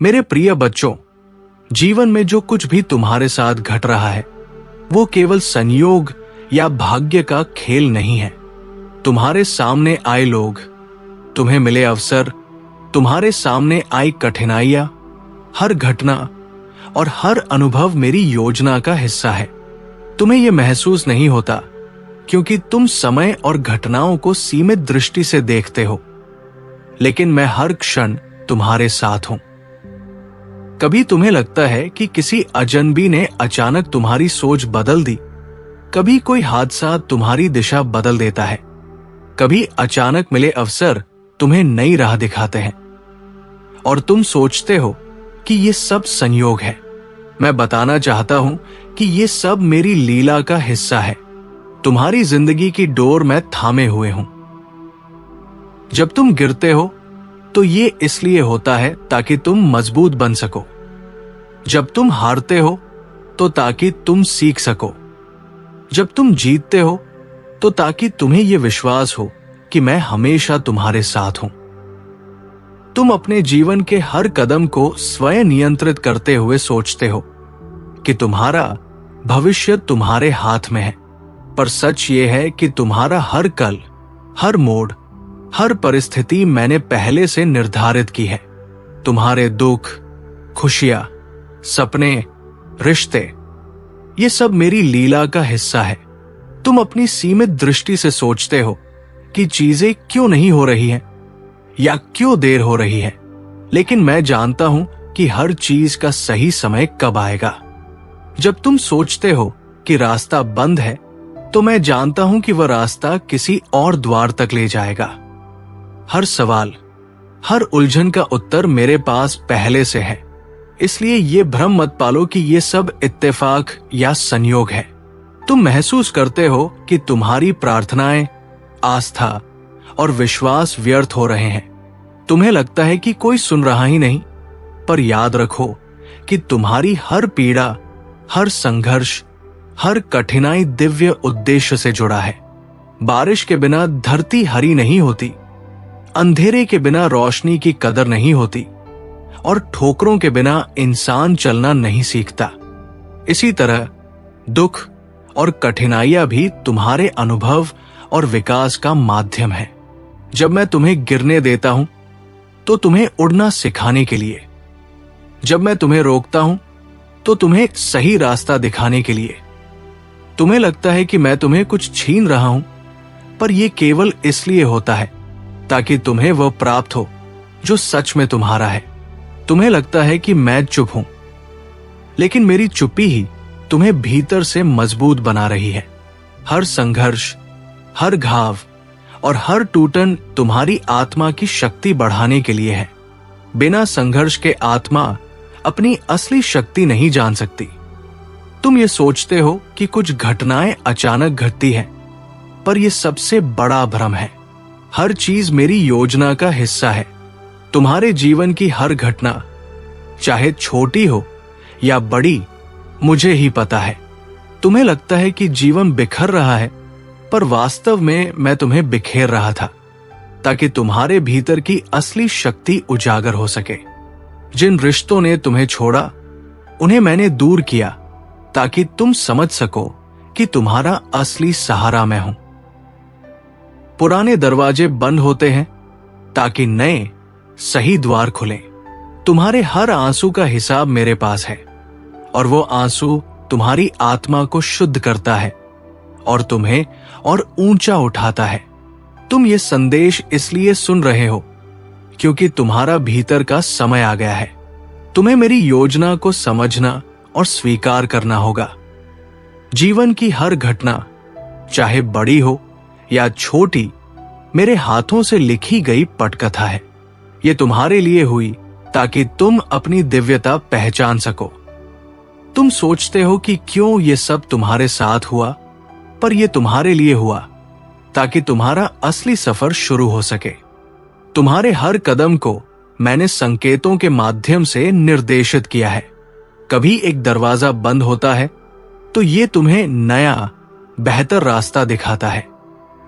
मेरे प्रिय बच्चों, जीवन में जो कुछ भी तुम्हारे साथ घट रहा है वो केवल संयोग या भाग्य का खेल नहीं है। तुम्हारे सामने आए लोग, तुम्हें मिले अवसर, तुम्हारे सामने आई कठिनाइयां, हर घटना और हर अनुभव मेरी योजना का हिस्सा है। तुम्हें यह महसूस नहीं होता क्योंकि तुम समय और घटनाओं को सीमित दृष्टि से देखते हो, लेकिन मैं हर क्षण तुम्हारे साथ हूं। कभी तुम्हें लगता है कि किसी अजनबी ने अचानक तुम्हारी सोच बदल दी, कभी कोई हादसा तुम्हारी दिशा बदल देता है, कभी अचानक मिले अवसर तुम्हें नई राह दिखाते हैं और तुम सोचते हो कि ये सब संयोग है। मैं बताना चाहता हूं कि ये सब मेरी लीला का हिस्सा है। तुम्हारी जिंदगी की डोर मैं थामे हुए हूं। जब तुम गिरते हो तो ये इसलिए होता है ताकि तुम मजबूत बन सको। जब तुम हारते हो तो ताकि तुम सीख सको। जब तुम जीतते हो तो ताकि तुम्हें यह विश्वास हो कि मैं हमेशा तुम्हारे साथ हूं। तुम अपने जीवन के हर कदम को स्वयं नियंत्रित करते हुए सोचते हो कि तुम्हारा भविष्य तुम्हारे हाथ में है, पर सच ये है कि तुम्हारा हर कल, हर मोड़, हर परिस्थिति मैंने पहले से निर्धारित की है। तुम्हारे दुख, खुशियां, सपने, रिश्ते, ये सब मेरी लीला का हिस्सा है। तुम अपनी सीमित दृष्टि से सोचते हो कि चीजें क्यों नहीं हो रही हैं या क्यों देर हो रही है, लेकिन मैं जानता हूं कि हर चीज का सही समय कब आएगा। जब तुम सोचते हो कि रास्ता बंद है तो मैं जानता हूं कि वह रास्ता किसी और द्वार तक ले जाएगा। हर सवाल, हर उलझन का उत्तर मेरे पास पहले से है, इसलिए ये भ्रम मत पालो कि ये सब इत्तेफाक या संयोग है। तुम महसूस करते हो कि तुम्हारी प्रार्थनाएं, आस्था और विश्वास व्यर्थ हो रहे हैं। तुम्हें लगता है कि कोई सुन रहा ही नहीं, पर याद रखो कि तुम्हारी हर पीड़ा, हर संघर्ष, हर कठिनाई दिव्य उद्देश्य से जुड़ा है। बारिश के बिना धरती हरी नहीं होती, अंधेरे के बिना रोशनी की कदर नहीं होती और ठोकरों के बिना इंसान चलना नहीं सीखता। इसी तरह दुख और कठिनाइयां भी तुम्हारे अनुभव और विकास का माध्यम है। जब मैं तुम्हें गिरने देता हूं तो तुम्हें उड़ना सिखाने के लिए, जब मैं तुम्हें रोकता हूं तो तुम्हें सही रास्ता दिखाने के लिए। तुम्हें लगता है कि मैं तुम्हें कुछ छीन रहा हूं, पर यह केवल इसलिए होता है ताकि तुम्हें वह प्राप्त हो जो सच में तुम्हारा है। तुम्हें लगता है कि मैं चुप हूं, लेकिन मेरी चुप्पी ही तुम्हें भीतर से मजबूत बना रही है। हर संघर्ष, हर घाव और हर टूटन तुम्हारी आत्मा की शक्ति बढ़ाने के लिए है। बिना संघर्ष के आत्मा अपनी असली शक्ति नहीं जान सकती। तुम ये सोचते हो कि कुछ घटनाएं अचानक घटती हैं, पर यह सबसे बड़ा भ्रम है। हर चीज मेरी योजना का हिस्सा है। तुम्हारे जीवन की हर घटना, चाहे छोटी हो या बड़ी, मुझे ही पता है। तुम्हें लगता है कि जीवन बिखर रहा है, पर वास्तव में मैं तुम्हें बिखेर रहा था ताकि तुम्हारे भीतर की असली शक्ति उजागर हो सके। जिन रिश्तों ने तुम्हें छोड़ा, उन्हें मैंने दूर किया ताकि तुम समझ सको कि तुम्हारा असली सहारा मैं हूं। पुराने दरवाजे बंद होते हैं ताकि नए, सही द्वार खुलें। तुम्हारे हर आंसू का हिसाब मेरे पास है और वो आंसू तुम्हारी आत्मा को शुद्ध करता है और तुम्हें और ऊंचा उठाता है। तुम ये संदेश इसलिए सुन रहे हो क्योंकि तुम्हारा भीतर का समय आ गया है। तुम्हें मेरी योजना को समझना और स्वीकार करना होगा। जीवन की हर घटना, चाहे बड़ी हो या छोटी, मेरे हाथों से लिखी गई पटकथा है। ये तुम्हारे लिए हुई ताकि तुम अपनी दिव्यता पहचान सको। तुम सोचते हो कि क्यों ये सब तुम्हारे साथ हुआ, पर यह तुम्हारे लिए हुआ ताकि तुम्हारा असली सफर शुरू हो सके। तुम्हारे हर कदम को मैंने संकेतों के माध्यम से निर्देशित किया है। कभी एक दरवाजा बंद होता है तो ये तुम्हें नया, बेहतर रास्ता दिखाता है।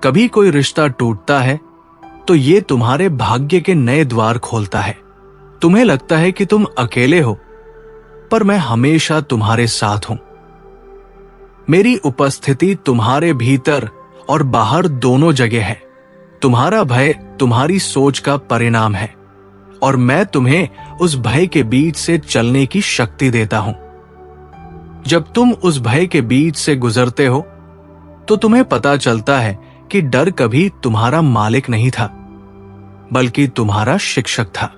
कभी कोई रिश्ता टूटता है तो ये तुम्हारे भाग्य के नए द्वार खोलता है। तुम्हें लगता है कि तुम अकेले हो, पर मैं हमेशा तुम्हारे साथ हूं। मेरी उपस्थिति तुम्हारे भीतर और बाहर दोनों जगह है। तुम्हारा भय तुम्हारी सोच का परिणाम है और मैं तुम्हें उस भय के बीच से चलने की शक्ति देता हूं। जब तुम उस भय के बीच से गुजरते हो तो तुम्हें पता चलता है कि डर कभी तुम्हारा मालिक नहीं था, बल्कि तुम्हारा शिक्षक था।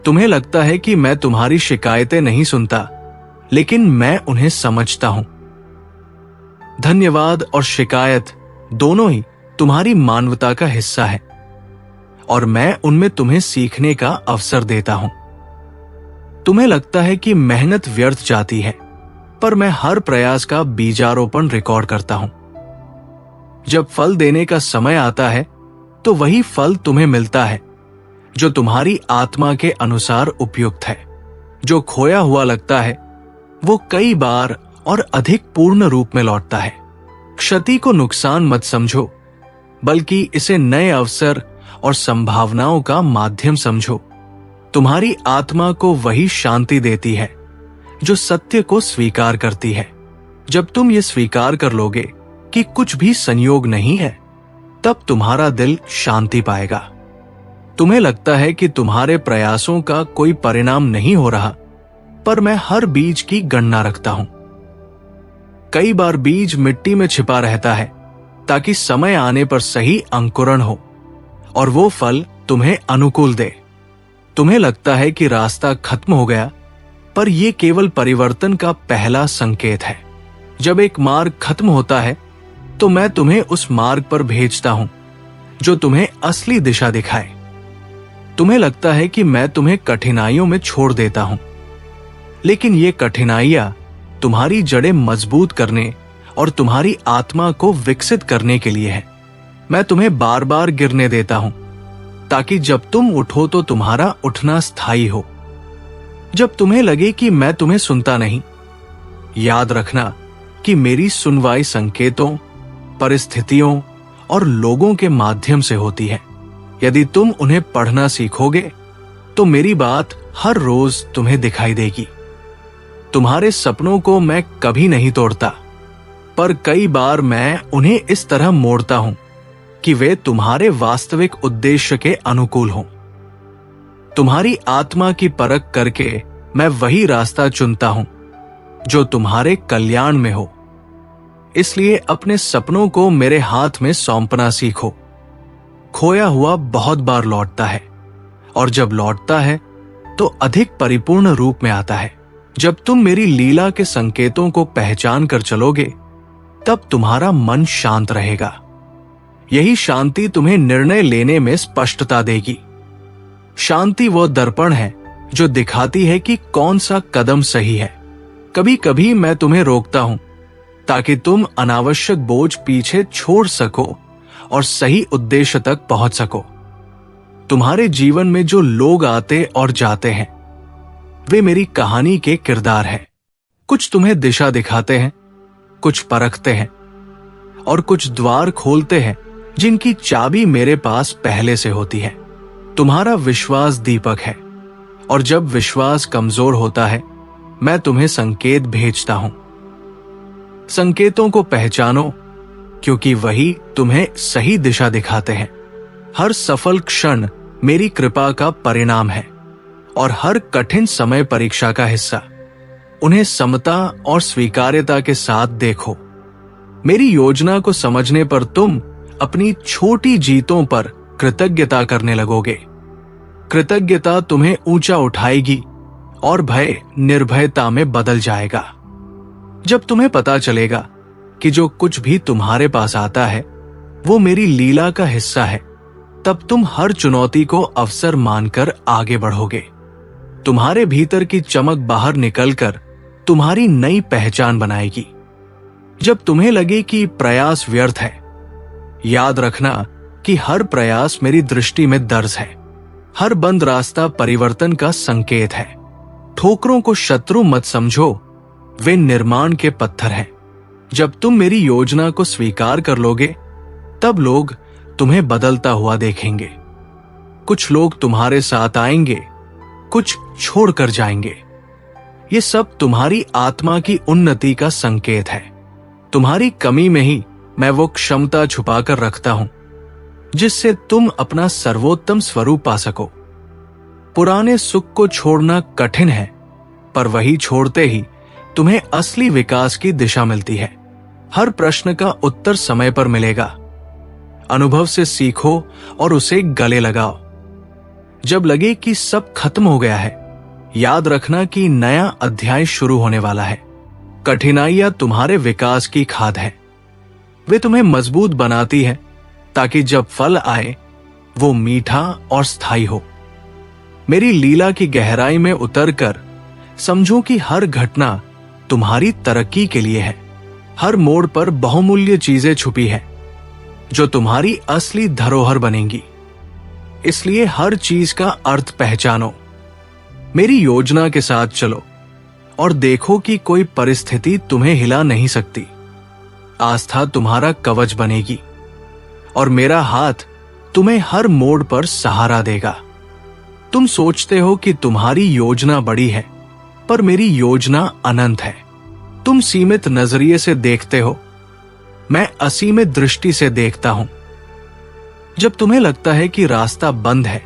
तुम्हें लगता है कि मैं तुम्हारी शिकायतें नहीं सुनता, लेकिन मैं उन्हें समझता हूं। धन्यवाद और शिकायत दोनों ही तुम्हारी मानवता का हिस्सा है और मैं उनमें तुम्हें सीखने का अवसर देता हूं। तुम्हें लगता है कि मेहनत व्यर्थ जाती है, पर मैं हर प्रयास का बीजारोपण रिकॉर्ड करता हूं। जब फल देने का समय आता है तो वही फल तुम्हें मिलता है जो तुम्हारी आत्मा के अनुसार उपयुक्त है। जो खोया हुआ लगता है वो कई बार और अधिक पूर्ण रूप में लौटता है। क्षति को नुकसान मत समझो, बल्कि इसे नए अवसर और संभावनाओं का माध्यम समझो। तुम्हारी आत्मा को वही शांति देती है जो सत्य को स्वीकार करती है। जब तुम ये स्वीकार कर लोगे कि कुछ भी संयोग नहीं है, तब तुम्हारा दिल शांति पाएगा। तुम्हें लगता है कि तुम्हारे प्रयासों का कोई परिणाम नहीं हो रहा, पर मैं हर बीज की गणना रखता हूं। कई बार बीज मिट्टी में छिपा रहता है ताकि समय आने पर सही अंकुरण हो और वो फल तुम्हें अनुकूल दे। तुम्हें लगता है कि रास्ता खत्म हो गया, पर यह केवल परिवर्तन का पहला संकेत है। जब एक मार्ग खत्म होता है तो मैं तुम्हें उस मार्ग पर भेजता हूं जो तुम्हें असली दिशा दिखाए। तुम्हें लगता है कि मैं तुम्हें कठिनाइयों में छोड़ देता हूं, लेकिन ये कठिनाइयां तुम्हारी जड़ें मजबूत करने और तुम्हारी आत्मा को विकसित करने के लिए है। मैं तुम्हें बार बार गिरने देता हूं ताकि जब तुम उठो तो तुम्हारा उठना स्थायी हो। जब तुम्हें लगे कि मैं तुम्हें सुनता नहीं, याद रखना कि मेरी सुनवाई संकेतों, परिस्थितियों और लोगों के माध्यम से होती है। यदि तुम उन्हें पढ़ना सीखोगे तो मेरी बात हर रोज तुम्हें दिखाई देगी। तुम्हारे सपनों को मैं कभी नहीं तोड़ता, पर कई बार मैं उन्हें इस तरह मोड़ता हूं कि वे तुम्हारे वास्तविक उद्देश्य के अनुकूल हों। तुम्हारी आत्मा की परख करके मैं वही रास्ता चुनता हूं जो तुम्हारे कल्याण में हो। इसलिए अपने सपनों को मेरे हाथ में सौंपना सीखो। खोया हुआ बहुत बार लौटता है और जब लौटता है तो अधिक परिपूर्ण रूप में आता है। जब तुम मेरी लीला के संकेतों को पहचान कर चलोगे, तब तुम्हारा मन शांत रहेगा। यही शांति तुम्हें निर्णय लेने में स्पष्टता देगी। शांति वो दर्पण है जो दिखाती है कि कौन सा कदम सही है। कभी कभी मैं तुम्हें रोकता हूं ताकि तुम अनावश्यक बोझ पीछे छोड़ सको और सही उद्देश्य तक पहुंच सको। तुम्हारे जीवन में जो लोग आते और जाते हैं, वे मेरी कहानी के किरदार हैं। कुछ तुम्हें दिशा दिखाते हैं, कुछ परखते हैं और कुछ द्वार खोलते हैं जिनकी चाबी मेरे पास पहले से होती है। तुम्हारा विश्वास दीपक है और जब विश्वास कमजोर होता है, मैं तुम्हें संकेत भेजता हूं। संकेतों को पहचानो, क्योंकि वही तुम्हें सही दिशा दिखाते हैं। हर सफल क्षण मेरी कृपा का परिणाम है और हर कठिन समय परीक्षा का हिस्सा। उन्हें समता और स्वीकार्यता के साथ देखो। मेरी योजना को समझने पर तुम अपनी छोटी जीतों पर कृतज्ञता करने लगोगे। कृतज्ञता तुम्हें ऊंचा उठाएगी और भय निर्भयता में बदल जाएगा। जब तुम्हें पता चलेगा कि जो कुछ भी तुम्हारे पास आता है वो मेरी लीला का हिस्सा है, तब तुम हर चुनौती को अवसर मानकर आगे बढ़ोगे। तुम्हारे भीतर की चमक बाहर निकलकर तुम्हारी नई पहचान बनाएगी। जब तुम्हें लगे कि प्रयास व्यर्थ है, याद रखना कि हर प्रयास मेरी दृष्टि में दर्ज है। हर बंद रास्ता परिवर्तन का संकेत है। ठोकरों को शत्रु मत समझो, वे निर्माण के पत्थर हैं। जब तुम मेरी योजना को स्वीकार कर लोगे, तब लोग तुम्हें बदलता हुआ देखेंगे। कुछ लोग तुम्हारे साथ आएंगे कुछ छोड़कर जाएंगे। ये सब तुम्हारी आत्मा की उन्नति का संकेत है। तुम्हारी कमी में ही मैं वो क्षमता छुपाकर रखता हूं जिससे तुम अपना सर्वोत्तम स्वरूप पा सको। पुराने सुख को छोड़ना कठिन है, पर वही छोड़ते ही तुम्हें असली विकास की दिशा मिलती है। हर प्रश्न का उत्तर समय पर मिलेगा। अनुभव से सीखो और उसे गले लगाओ। जब लगे कि सब खत्म हो गया है, याद रखना कि नया अध्याय शुरू होने वाला है। कठिनाइयां तुम्हारे विकास की खाद है। वे तुम्हें मजबूत बनाती है ताकि जब फल आए वो मीठा और स्थायी हो। मेरी लीला की गहराई में उतरकर समझो कि हर घटना तुम्हारी तरक्की के लिए है। हर मोड़ पर बहुमूल्य चीजें छुपी है जो तुम्हारी असली धरोहर बनेंगी। इसलिए हर चीज का अर्थ पहचानो। मेरी योजना के साथ चलो और देखो कि कोई परिस्थिति तुम्हें हिला नहीं सकती। आस्था तुम्हारा कवच बनेगी और मेरा हाथ तुम्हें हर मोड़ पर सहारा देगा। तुम सोचते हो कि तुम्हारी योजना बड़ी है, पर मेरी योजना अनंत है। तुम सीमित नजरिए से देखते हो, मैं असीमित दृष्टि से देखता हूं। जब तुम्हें लगता है कि रास्ता बंद है,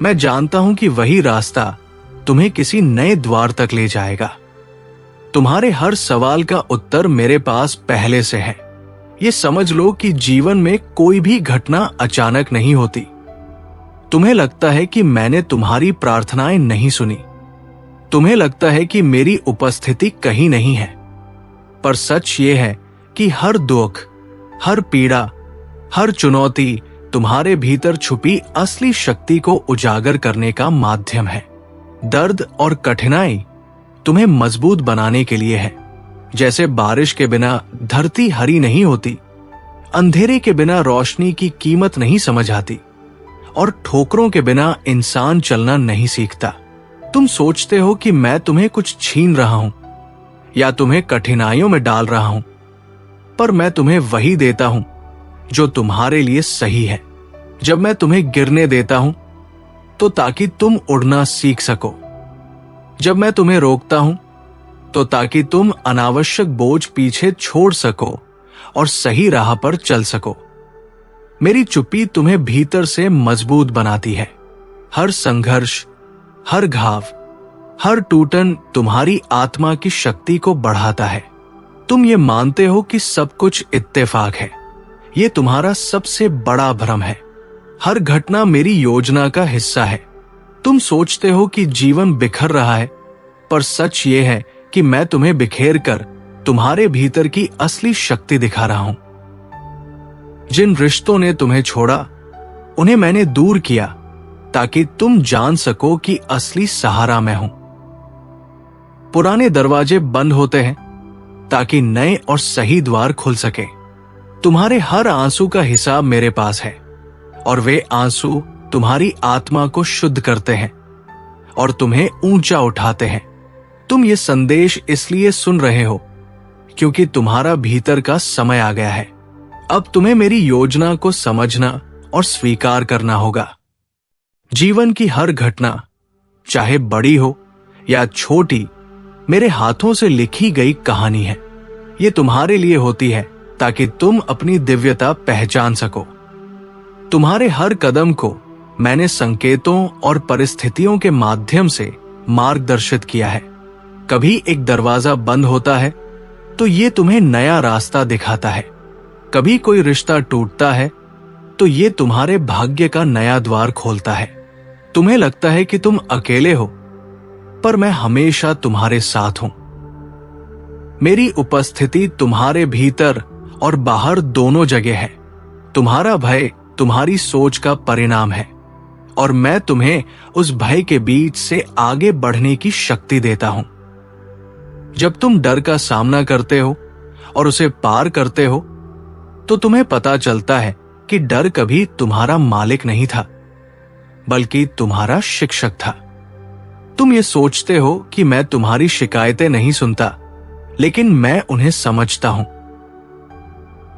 मैं जानता हूं कि वही रास्ता तुम्हें किसी नए द्वार तक ले जाएगा। तुम्हारे हर सवाल का उत्तर मेरे पास पहले से है। ये समझ लो कि जीवन में कोई भी घटना अचानक नहीं होती। तुम्हें लगता है कि मैंने तुम्हारी प्रार्थनाएं नहीं सुनी। तुम्हें लगता है कि मेरी उपस्थिति कहीं नहीं है, पर सच ये है कि हर दुख, हर पीड़ा, हर चुनौती तुम्हारे भीतर छुपी असली शक्ति को उजागर करने का माध्यम है। दर्द और कठिनाई तुम्हें मजबूत बनाने के लिए है। जैसे बारिश के बिना धरती हरी नहीं होती, अंधेरे के बिना रोशनी की कीमत नहीं समझ आती, और ठोकरों के बिना इंसान चलना नहीं सीखता। तुम सोचते हो कि मैं तुम्हें कुछ छीन रहा हूं या तुम्हें कठिनाइयों में डाल रहा हूं, पर मैं तुम्हें वही देता हूं जो तुम्हारे लिए सही है। जब मैं तुम्हें गिरने देता हूं तो ताकि तुम उड़ना सीख सको। जब मैं तुम्हें रोकता हूं तो ताकि तुम अनावश्यक बोझ पीछे छोड़ सको और सही राह पर चल सको। मेरी चुप्पी तुम्हें भीतर से मजबूत बनाती है। हर संघर्ष, हर घाव, हर टूटन तुम्हारी आत्मा की शक्ति को बढ़ाता है। तुम ये मानते हो कि सब कुछ इत्तेफाक है। ये तुम्हारा सबसे बड़ा भ्रम है। हर घटना मेरी योजना का हिस्सा है। तुम सोचते हो कि जीवन बिखर रहा है, पर सच ये है कि मैं तुम्हें बिखेर कर तुम्हारे भीतर की असली शक्ति दिखा रहा हूं। जिन रिश्तों ने तुम्हें छोड़ा, उन्हें मैंने दूर किया ताकि तुम जान सको कि असली सहारा मैं हूं। पुराने दरवाजे बंद होते हैं ताकि नए और सही द्वार खुल सके। तुम्हारे हर आंसू का हिसाब मेरे पास है, और वे आंसू तुम्हारी आत्मा को शुद्ध करते हैं और तुम्हें ऊंचा उठाते हैं। तुम ये संदेश इसलिए सुन रहे हो क्योंकि तुम्हारा भीतर का समय आ गया है। अब तुम्हें मेरी योजना को समझना और स्वीकार करना होगा। जीवन की हर घटना, चाहे बड़ी हो या छोटी, मेरे हाथों से लिखी गई कहानी है। ये तुम्हारे लिए होती है ताकि तुम अपनी दिव्यता पहचान सको। तुम्हारे हर कदम को मैंने संकेतों और परिस्थितियों के माध्यम से मार्गदर्शित किया है। कभी एक दरवाजा बंद होता है तो ये तुम्हें नया रास्ता दिखाता है। कभी कोई रिश्ता टूटता है तो ये तुम्हारे भाग्य का नया द्वार खोलता है। तुम्हें लगता है कि तुम अकेले हो, पर मैं हमेशा तुम्हारे साथ हूं। मेरी उपस्थिति तुम्हारे भीतर और बाहर दोनों जगह है। तुम्हारा भय तुम्हारी सोच का परिणाम है, और मैं तुम्हें उस भय के बीच से आगे बढ़ने की शक्ति देता हूं। जब तुम डर का सामना करते हो और उसे पार करते हो, तो तुम्हें पता चलता है कि डर कभी तुम्हारा मालिक नहीं था, बल्कि तुम्हारा शिक्षक था। तुम ये सोचते हो कि मैं तुम्हारी शिकायतें नहीं सुनता, लेकिन मैं उन्हें समझता हूं।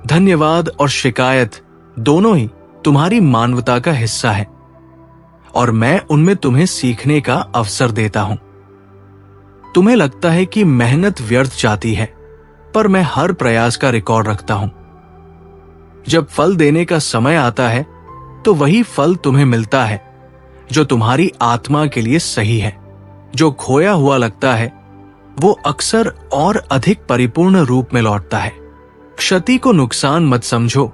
धन्यवाद और शिकायत दोनों ही तुम्हारी मानवता का हिस्सा है, और मैं उनमें तुम्हें सीखने का अवसर देता हूं। तुम्हें लगता है कि मेहनत व्यर्थ जाती है, पर मैं हर प्रयास का रिकॉर्ड रखता हूं। जब फल देने का समय आता है तो वही फल तुम्हें मिलता है जो तुम्हारी आत्मा के लिए सही है। जो खोया हुआ लगता है वो अक्सर और अधिक परिपूर्ण रूप में लौटता है। क्षति को नुकसान मत समझो,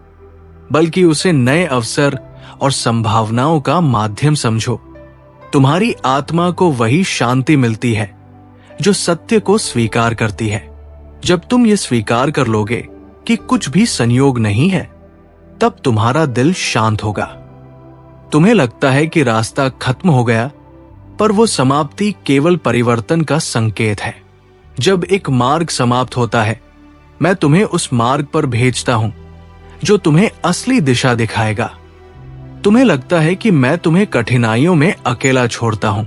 बल्कि उसे नए अवसर और संभावनाओं का माध्यम समझो। तुम्हारी आत्मा को वही शांति मिलती है जो सत्य को स्वीकार करती है। जब तुम ये स्वीकार कर लोगे कि कुछ भी संयोग नहीं है, तब तुम्हारा दिल शांत होगा। तुम्हें लगता है कि रास्ता खत्म हो गया, पर वो समाप्ति केवल परिवर्तन का संकेत है। जब एक मार्ग समाप्त होता है, मैं तुम्हें उस मार्ग पर भेजता हूं जो तुम्हें असली दिशा दिखाएगा। तुम्हें लगता है कि मैं तुम्हें कठिनाइयों में अकेला छोड़ता हूं,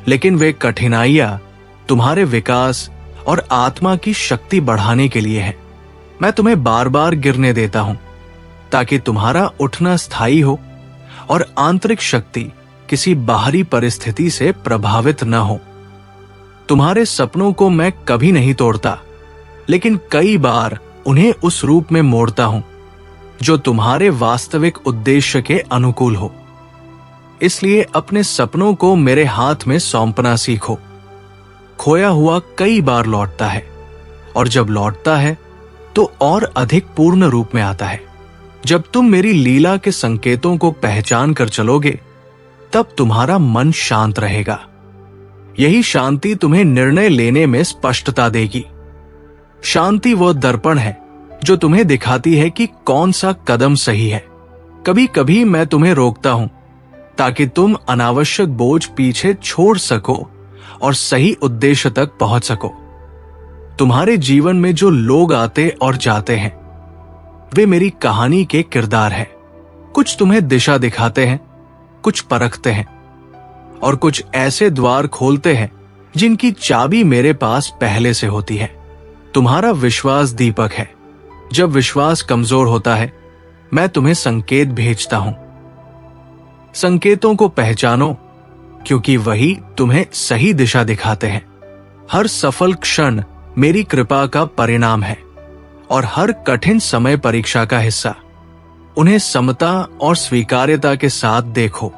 लेकिन वे कठिनाइयां तुम्हारे विकास और आत्मा की शक्ति बढ़ाने के लिए है। मैं तुम्हें बार बार गिरने देता हूं ताकि तुम्हारा उठना स्थायी हो और आंतरिक शक्ति किसी बाहरी परिस्थिति से प्रभावित न हो। तुम्हारे सपनों को मैं कभी नहीं तोड़ता, लेकिन कई बार उन्हें उस रूप में मोड़ता हूं जो तुम्हारे वास्तविक उद्देश्य के अनुकूल हो। इसलिए अपने सपनों को मेरे हाथ में सौंपना सीखो। खोया हुआ कई बार लौटता है, और जब लौटता है तो और अधिक पूर्ण रूप में आता है। जब तुम मेरी लीला के संकेतों को पहचान कर चलोगे, तब तुम्हारा मन शांत रहेगा। यही शांति तुम्हें निर्णय लेने में स्पष्टता देगी। शांति वो दर्पण है जो तुम्हें दिखाती है कि कौन सा कदम सही है। कभी कभी मैं तुम्हें रोकता हूं ताकि तुम अनावश्यक बोझ पीछे छोड़ सको और सही उद्देश्य तक पहुंच सको। तुम्हारे जीवन में जो लोग आते और जाते हैं, वे मेरी कहानी के किरदार हैं। कुछ तुम्हें दिशा दिखाते हैं, कुछ परखते हैं, और कुछ ऐसे द्वार खोलते हैं जिनकी चाबी मेरे पास पहले से होती है। तुम्हारा विश्वास दीपक है। जब विश्वास कमजोर होता है, मैं तुम्हें संकेत भेजता हूं। संकेतों को पहचानो, क्योंकि वही तुम्हें सही दिशा दिखाते हैं। हर सफल क्षण मेरी कृपा का परिणाम है और हर कठिन समय परीक्षा का हिस्सा। उन्हें समता और स्वीकार्यता के साथ देखो।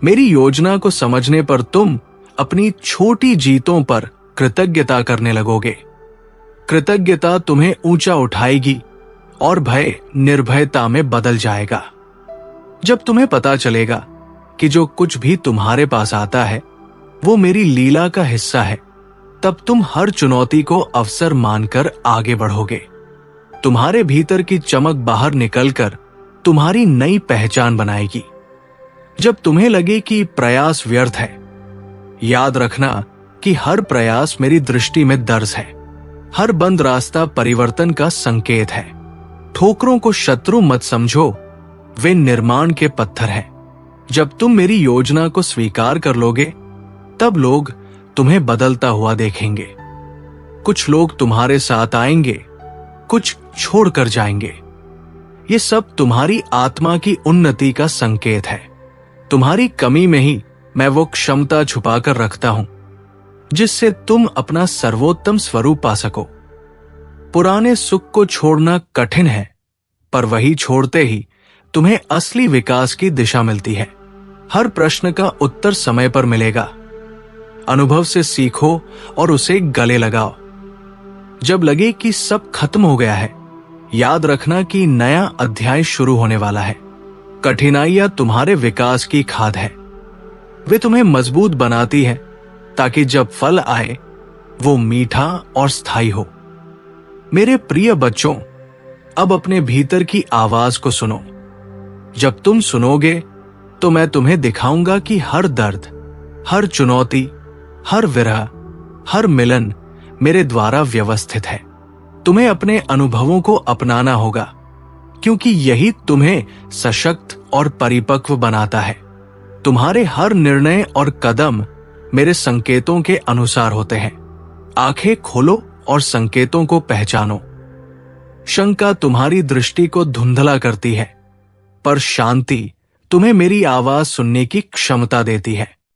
मेरी योजना को समझने पर तुम अपनी छोटी जीतों पर कृतज्ञता करने लगोगे। कृतज्ञता तुम्हें ऊंचा उठाएगी और भय निर्भयता में बदल जाएगा। जब तुम्हें पता चलेगा कि जो कुछ भी तुम्हारे पास आता है वो मेरी लीला का हिस्सा है, तब तुम हर चुनौती को अवसर मानकर आगे बढ़ोगे। तुम्हारे भीतर की चमक बाहर निकलकर तुम्हारी नई पहचान बनाएगी। जब तुम्हें लगे कि प्रयास व्यर्थ है, याद रखना कि हर प्रयास मेरी दृष्टि में दर्ज है। हर बंद रास्ता परिवर्तन का संकेत है। ठोकरों को शत्रु मत समझो, वे निर्माण के पत्थर हैं। जब तुम मेरी योजना को स्वीकार कर लोगे, तब लोग तुम्हें बदलता हुआ देखेंगे। कुछ लोग तुम्हारे साथ आएंगे, कुछ छोड़कर जाएंगे। ये सब तुम्हारी आत्मा की उन्नति का संकेत है। तुम्हारी कमी में ही मैं वो क्षमता छुपाकर रखता हूं जिससे तुम अपना सर्वोत्तम स्वरूप पा सको। पुराने सुख को छोड़ना कठिन है, पर वही छोड़ते ही तुम्हें असली विकास की दिशा मिलती है। हर प्रश्न का उत्तर समय पर मिलेगा। अनुभव से सीखो और उसे गले लगाओ। जब लगे कि सब खत्म हो गया है, याद रखना कि नया अध्याय शुरू होने वाला है। कठिनाइयां तुम्हारे विकास की खाद है। वे तुम्हें मजबूत बनाती है ताकि जब फल आए वो मीठा और स्थायी हो। मेरे प्रिय बच्चों, अब अपने भीतर की आवाज को सुनो। जब तुम सुनोगे तो मैं तुम्हें दिखाऊंगा कि हर दर्द, हर चुनौती, हर विरह, हर मिलन मेरे द्वारा व्यवस्थित है। तुम्हें अपने अनुभवों को अपनाना होगा, क्योंकि यही तुम्हें सशक्त और परिपक्व बनाता है। तुम्हारे हर निर्णय और कदम मेरे संकेतों के अनुसार होते हैं। आंखें खोलो और संकेतों को पहचानो। शंका तुम्हारी दृष्टि को धुंधला करती है, पर शांति तुम्हें मेरी आवाज सुनने की क्षमता देती है।